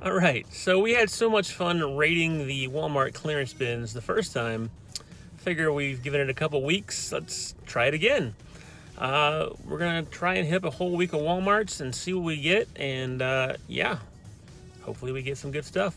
All right, so we had so much fun raiding the Walmart clearance bins the first time. Figure we've given it a couple weeks. Let's try it again. We're gonna try and hit up a whole week of Walmarts and see what we get, and yeah, hopefully we get some good stuff.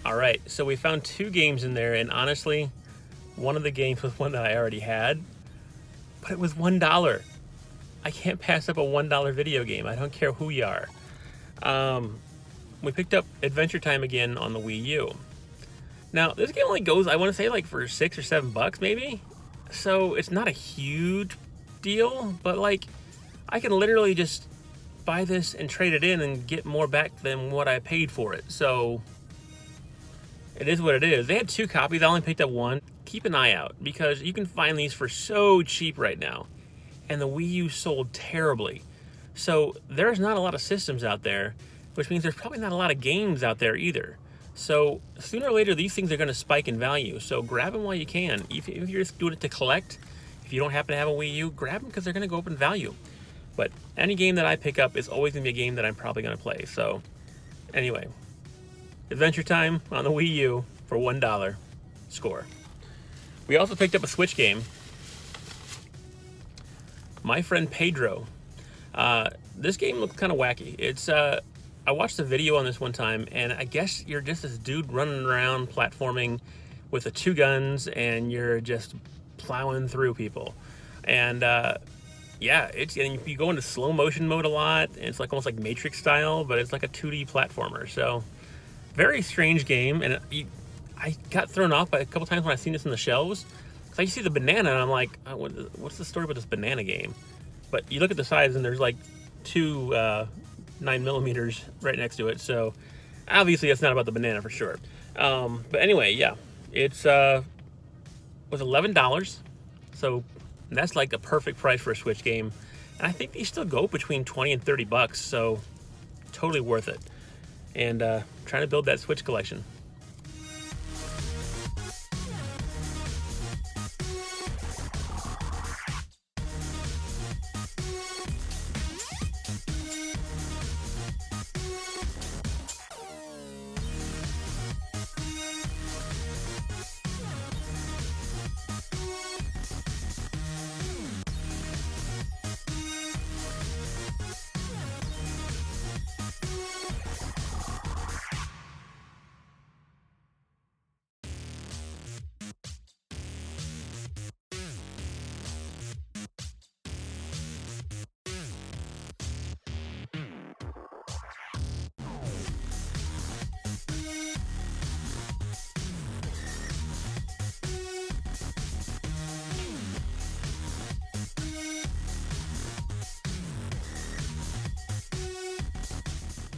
All right, so we found 2 games in there, and honestly, one of the games was one that I already had, but it was $1. I can't pass up a $1 video game. I don't care who you are. We picked up Adventure Time again on the Wii U. Now, this game only goes, I want to say, like for $6 or $7 maybe. So it's not a huge deal, but like, I can literally just buy this and trade it in and get more back than what I paid for it. So it is what it is. They had 2 copies. I only picked up 1. Keep an eye out because you can find these for so cheap right now. And the Wii U sold terribly. So there's not a lot of systems out there, which means there's probably not a lot of games out there either. So sooner or later, these things are going to spike in value. So grab them while you can. If you're just doing it to collect, if you don't happen to have a Wii U, grab them because they're going to go up in value. But any game that I pick up is always going to be a game that I'm probably going to play. So anyway, Adventure Time on the Wii U for $1. Score. We also picked up a Switch game. My Friend Pedro. This game looks kind of wacky. It's I watched a video on this one time, and I guess you're just this dude running around platforming with the 2 guns, and you're just plowing through people. And yeah, and you go into slow motion mode a lot. And it's like almost like Matrix style, but it's like a 2D platformer. So very strange game, and I got thrown off by a couple times when I seen this in the shelves. Cause I see the banana, and I'm like, what's the story with this banana game? But you look at the size, and there's like 2 9mm right next to it. So obviously, that's not about the banana for sure. But anyway, yeah, it's was $11. So that's like a perfect price for a Switch game. And I think these still go between $20 and $30. So totally worth it. And trying to build that Switch collection.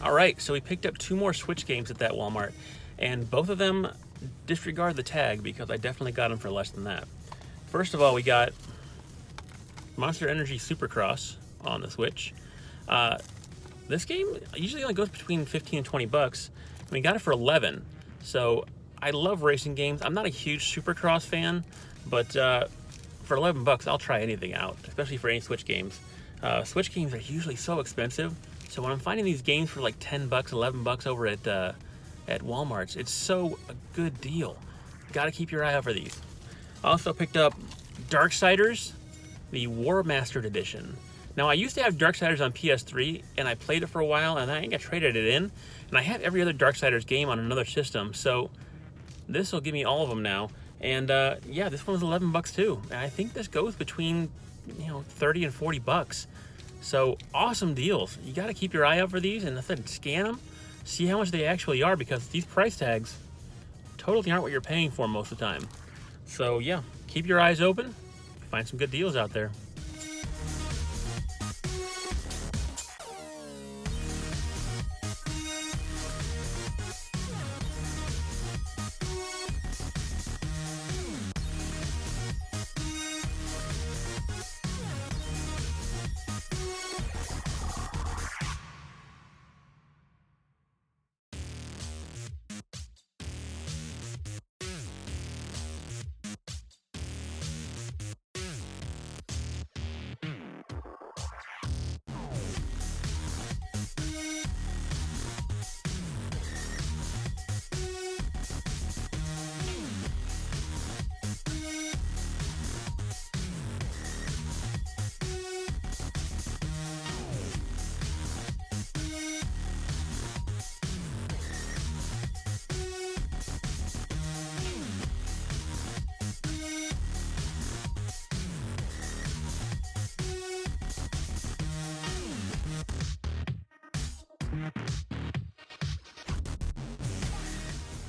All right, so we picked up 2 more Switch games at that Walmart, and both of them disregard the tag because I definitely got them for less than that. First of all, we got Monster Energy Supercross on the Switch. This game usually only goes between 15 and $20, and we got it for 11. So I love racing games. I'm not a huge Supercross fan, but for $11, I'll try anything out, especially for any Switch games. Switch games are usually so expensive, so when I'm finding these games for like 10 bucks, 11 bucks over at Walmart's, it's so a good deal. Got to keep your eye out for these. Also picked up Darksiders, the War Mastered Edition. Now, I used to have Darksiders on PS3, and I played it for a while, and I think I traded it in. And I have every other Darksiders game on another system, so this will give me all of them now. And yeah, this one was 11 bucks too. And I think this goes between, 30 and 40 bucks. So awesome deals. You got to keep your eye out for these, and then scan them, see how much they actually are, because these price tags totally aren't what you're paying for most of the time. So yeah, keep your eyes open, find some good deals out there.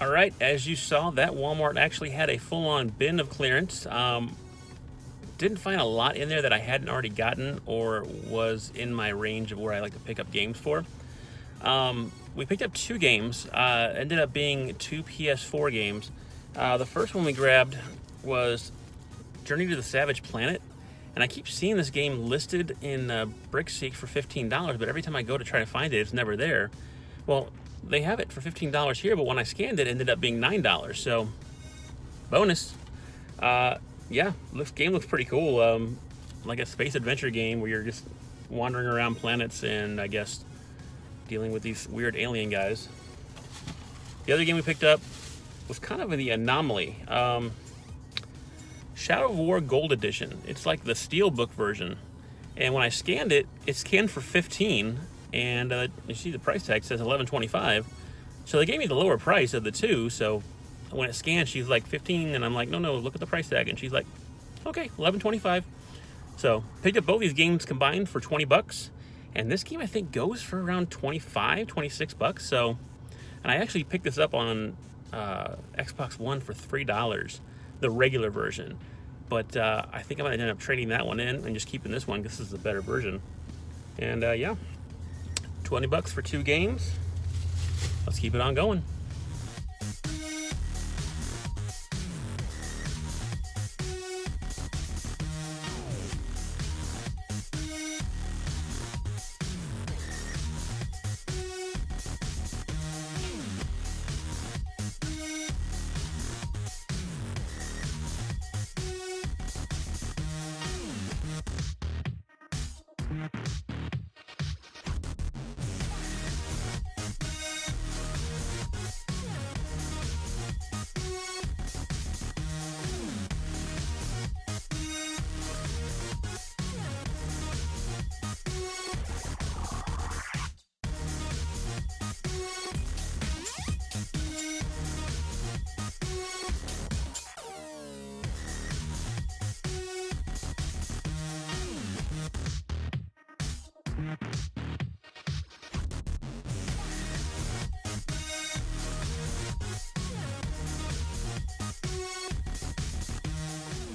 All right, as you saw, that Walmart actually had a full-on bin of clearance. Didn't find a lot in there that I hadn't already gotten or was in my range of where I like to pick up games for. We picked up 2 games, ended up being 2 PS4 games. The first one we grabbed was Journey to the Savage Planet, and I keep seeing this game listed in BrickSeek for $15, but every time I go to try to find it, it's never there. Well, they have it for $15 here, but when I scanned it, it ended up being $9, so bonus. Yeah, this game looks pretty cool. Like a space adventure game where you're just wandering around planets and, I guess, dealing with these weird alien guys. The other game we picked up was kind of the anomaly. Shadow of War Gold Edition. It's like the Steelbook version. And when I scanned it, it scanned for $15, and you see the price tag says $11.25. So they gave me the lower price of the two, so when it scanned, she's like 15, and I'm like, no, look at the price tag, and she's like, okay, $11.25. So picked up both these games combined for 20 bucks, and this game I think goes for around 25, 26 bucks. So, and I actually picked this up on Xbox One for $3, the regular version. But I think I'm gonna end up trading that one in and just keeping this one because this is the better version. And yeah, 20 bucks for 2 games. Let's keep it on going.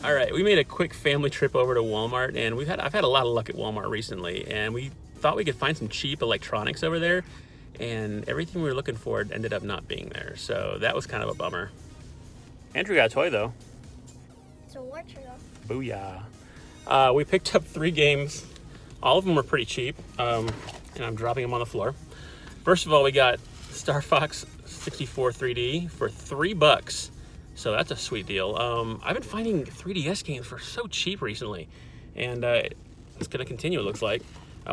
All right, we made a quick family trip over to Walmart, and I've had a lot of luck at Walmart recently, and we thought we could find some cheap electronics over there, and everything we were looking for ended up not being there. So that was kind of a bummer. Andrew got a toy though. It's a war turtle. Booyah. We picked up 3 games. All of them were pretty cheap, and I'm dropping them on the floor. First of all, we got STARFOX 64 3D for $3. So that's a sweet deal. I've been finding 3DS games for so cheap recently, and it's going to continue, it looks like.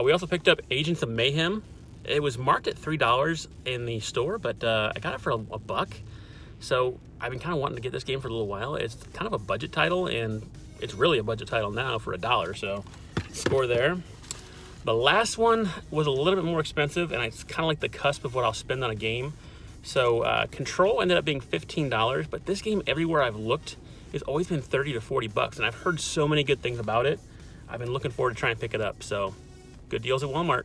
We also picked up Agents of Mayhem. It was marked at $3 in the store, but I got it for a buck. So I've been kind of wanting to get this game for a little while. It's kind of a budget title, and it's really a budget title now for $1. So score there. The last one was a little bit more expensive, and it's kind of like the cusp of what I'll spend on a game. So Control ended up being $15, but this game, everywhere I've looked, has always been 30 to 40 bucks, and I've heard so many good things about it. I've been looking forward to trying to pick it up. So good deals at Walmart.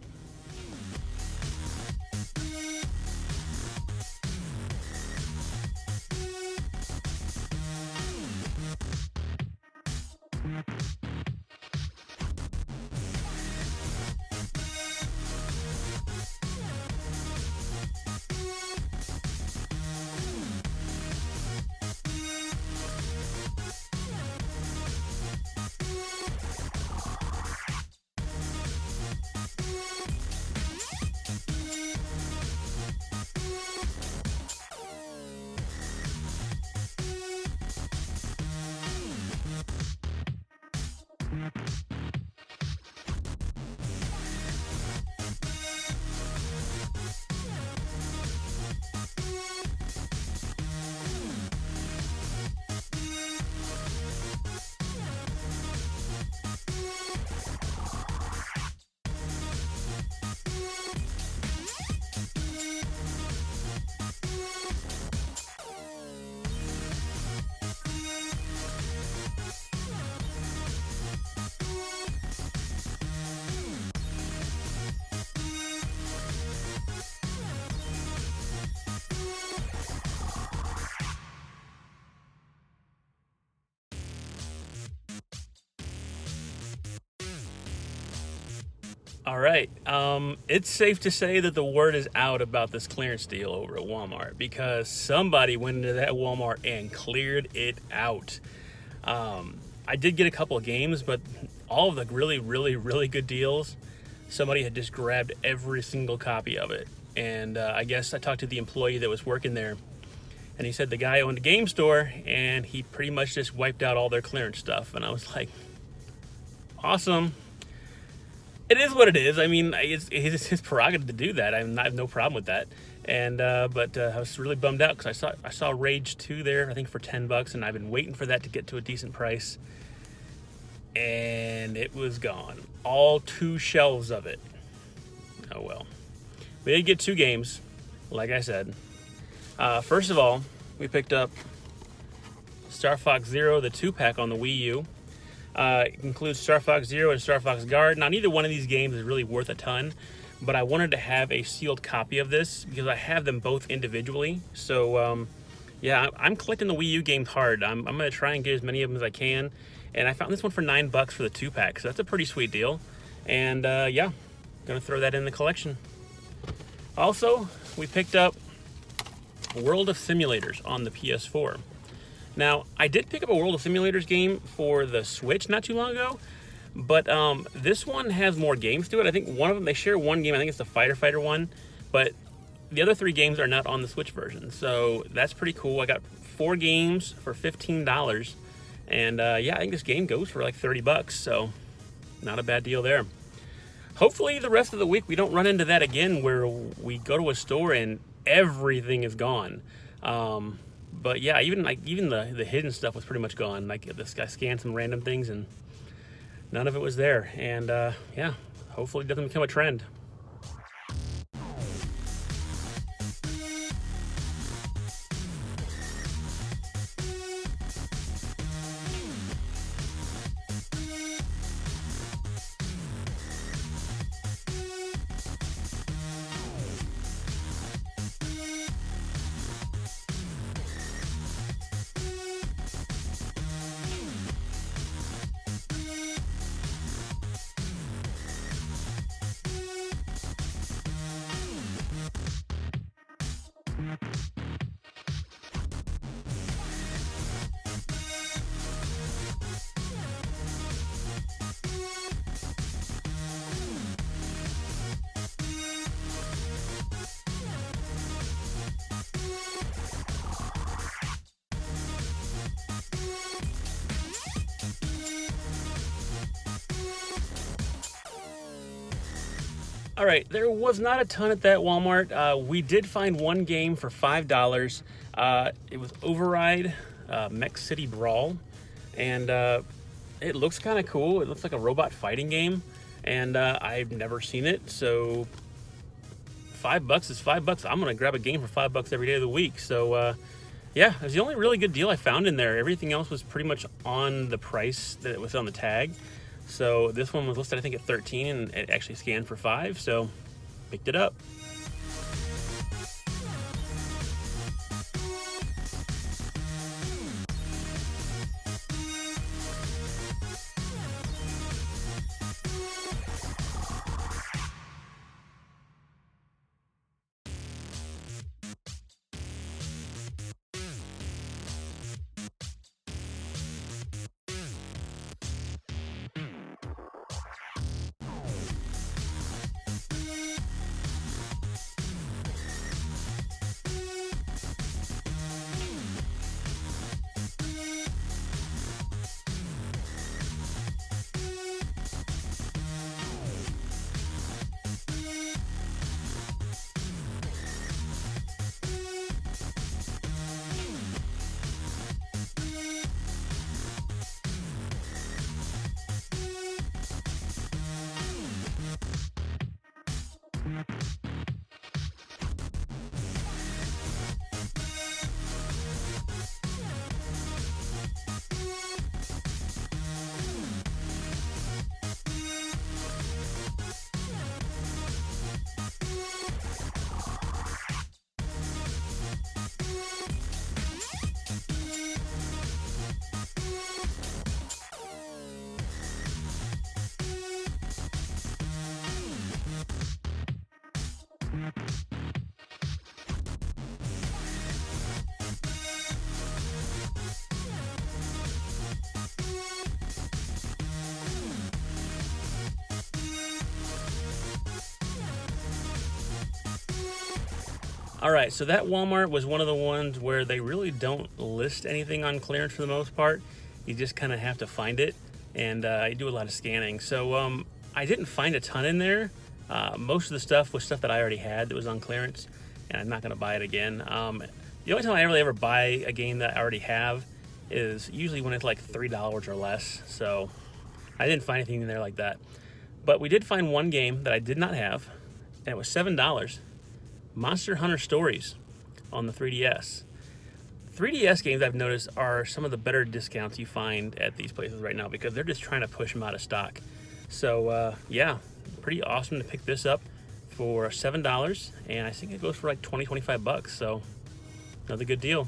All right, it's safe to say that the word is out about this clearance deal over at Walmart, because somebody went into that Walmart and cleared it out. I did get a couple of games, but all of the really good deals, somebody had just grabbed every single copy of it. And I guess I talked to the employee that was working there, and he said the guy owned a game store, and he pretty much just wiped out all their clearance stuff. And I was like, awesome. It is what it is. I mean, it's his prerogative to do that. I have no problem with that. And but I was really bummed out because I saw Rage 2 there, I think for $10, and I've been waiting for that to get to a decent price. And it was gone. All 2 shelves of it. Oh well. We did get 2 games, like I said. First of all, we picked up StarFox Zero, the 2-pack on the Wii U. It includes StarFox Zero and StarFox Guard. Now, neither one of these games is really worth a ton, but I wanted to have a sealed copy of this because I have them both individually. So, yeah, I'm collecting the Wii U games hard. I'm going to try and get as many of them as I can. And I found this one for $9 for the 2-pack, so that's a pretty sweet deal. And, yeah, going to throw that in the collection. Also, we picked up World of Simulators on the PS4. Now, I did pick up a World of Simulators game for the Switch not too long ago, but this one has more games to it. I think one of them, they share one game. I think it's the Fighter one, but the other 3 games are not on the Switch version. So that's pretty cool. I got 4 games for $15, and yeah, I think this game goes for like $30, so not a bad deal there. Hopefully the rest of the week we don't run into that again where we go to a store and everything is gone. But yeah, even the hidden stuff was pretty much gone. Like this guy scanned some random things and none of it was there. And yeah, hopefully it doesn't become a trend. All right, there was not a ton at that Walmart. We did find one game for $5. It was Override Mech City Brawl, and it looks kind of cool. It looks like a robot fighting game, and I've never seen it, so $5 is $5. I'm gonna grab a game for $5 every day of the week. So yeah, it was the only really good deal I found in there. Everything else was pretty much on the price that it was on the tag. So this one was listed, I think, at 13, and it actually scanned for 5, so picked it up. All right, so that Walmart was one of the ones where they really don't list anything on clearance for the most part. You just kind of have to find it, and I do a lot of scanning. So I didn't find a ton in there. Most of the stuff was stuff that I already had that was on clearance, and I'm not gonna buy it again. The only time I really ever buy a game that I already have is usually when it's like $3 or less. So I didn't find anything in there like that. But we did find one game that I did not have, and it was $7. Monster Hunter Stories on the 3DS. 3DS games, I've noticed, are some of the better discounts you find at these places right now because they're just trying to push them out of stock. So yeah, pretty awesome to pick this up for $7, and I think it goes for like 20-25 bucks, so another good deal.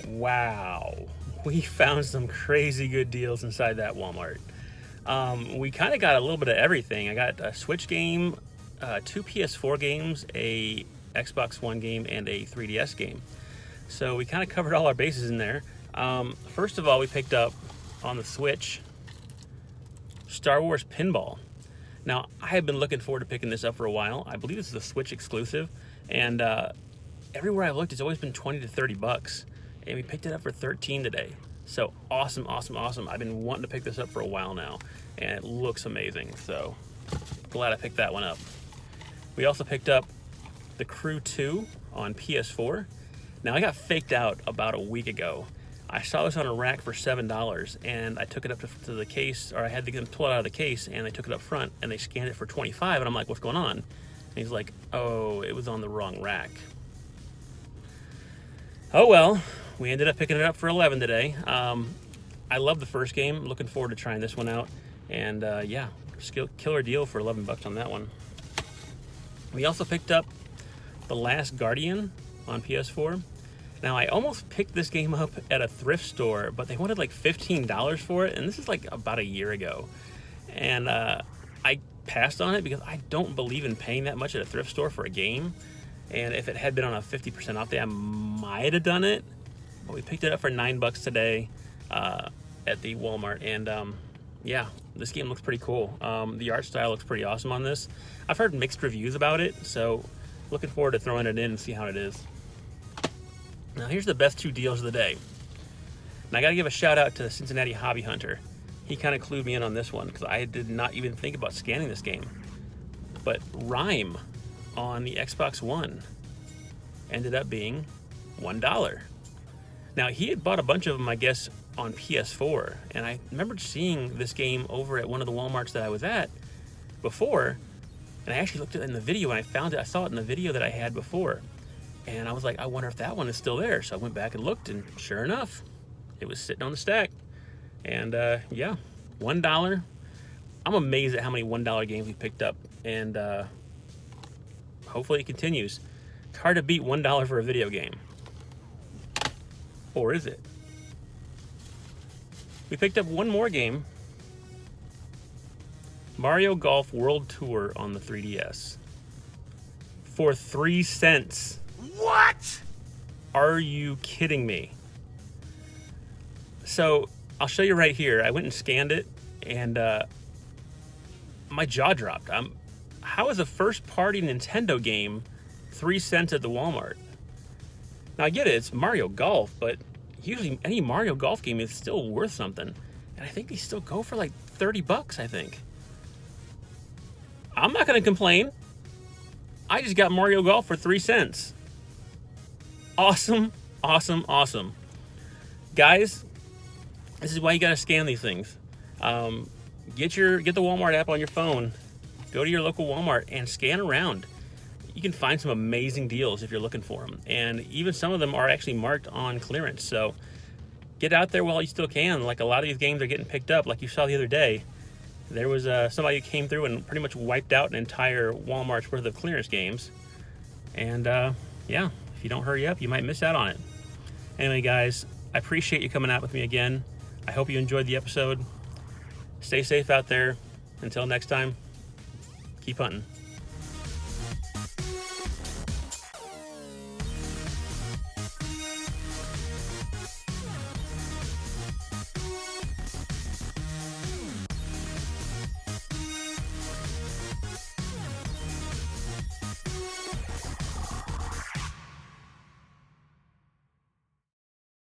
Wow, we found some crazy good deals inside that Walmart. We kind of got a little bit of everything. I got a Switch game, 2 PS4 games, a Xbox One game, and a 3DS game. So we kind of covered all our bases in there. First of all, we picked up on the Switch Star Wars Pinball. Now, I have been looking forward to picking this up for a while. I believe this is a Switch exclusive, and everywhere I've looked, it's always been 20 to 30 bucks, and we picked it up for 13 today. So awesome, awesome, awesome. I've been wanting to pick this up for a while now, and it looks amazing. So glad I picked that one up. We also picked up The Crew 2 on PS4. Now, I got faked out about a week ago. I saw this on a rack for $7, and I took it up to the case, or I had to get them pull it out of the case, and they took it up front, and they scanned it for $25, and I'm like, what's going on? And he's like, oh, it was on the wrong rack. Oh well, we ended up picking it up for $11 today. I love the first game. Looking forward to trying this one out. And yeah, killer deal for $11 on that one. We also picked up The Last Guardian on PS4. Now, I almost picked this game up at a thrift store, but they wanted like $15 for it, and this is like about a year ago. And I passed on it because I don't believe in paying that much at a thrift store for a game. And if it had been on a 50% off day, I might have done it. But we picked it up for $9 today at the Walmart. And yeah, this game looks pretty cool. The art style looks pretty awesome on this. I've heard mixed reviews about it, so looking forward to throwing it in and see how it is. Now, here's the best two deals of the day. And I got to give a shout out to the Cincinnati Hobby Hunter. He kind of clued me in on this one because I did not even think about scanning this game. But Rhyme on the Xbox One ended up being $1. Now, he had bought a bunch of them, I guess, on PS4, and I remembered seeing this game over at one of the Walmarts that I was at before, and I actually looked at it in the video, and I found it. I saw it in the video that I had before, and I was like, I wonder if that one is still there. So I went back and looked, and sure enough, it was sitting on the stack. And yeah, $1. I'm amazed at how many $1 games we picked up, and hopefully it continues. It's hard to beat $1 for a video game. Or is it? We picked up one more game. Mario Golf World Tour on the 3DS. For 3 cents. What? Are you kidding me? So, I'll show you right here. I went and scanned it, and my jaw dropped. How is a first-party Nintendo game 3 cents at the Walmart? Now, I get it, it's Mario Golf, but usually any Mario Golf game is still worth something. And I think they still go for like $30, I think. I'm not going to complain. I just got Mario Golf for 3 cents. Awesome, awesome, awesome. Guys, this is why you got to scan these things. Get the Walmart app on your phone. Go to your local Walmart and scan around. You can find some amazing deals if you're looking for them. And even some of them are actually marked on clearance. So get out there while you still can. Like a lot of these games are getting picked up. Like you saw the other day, there was somebody who came through and pretty much wiped out an entire Walmart's worth of clearance games. And yeah, if you don't hurry up, you might miss out on it. Anyway, guys, I appreciate you coming out with me again. I hope you enjoyed the episode. Stay safe out there. Until next time, keep hunting.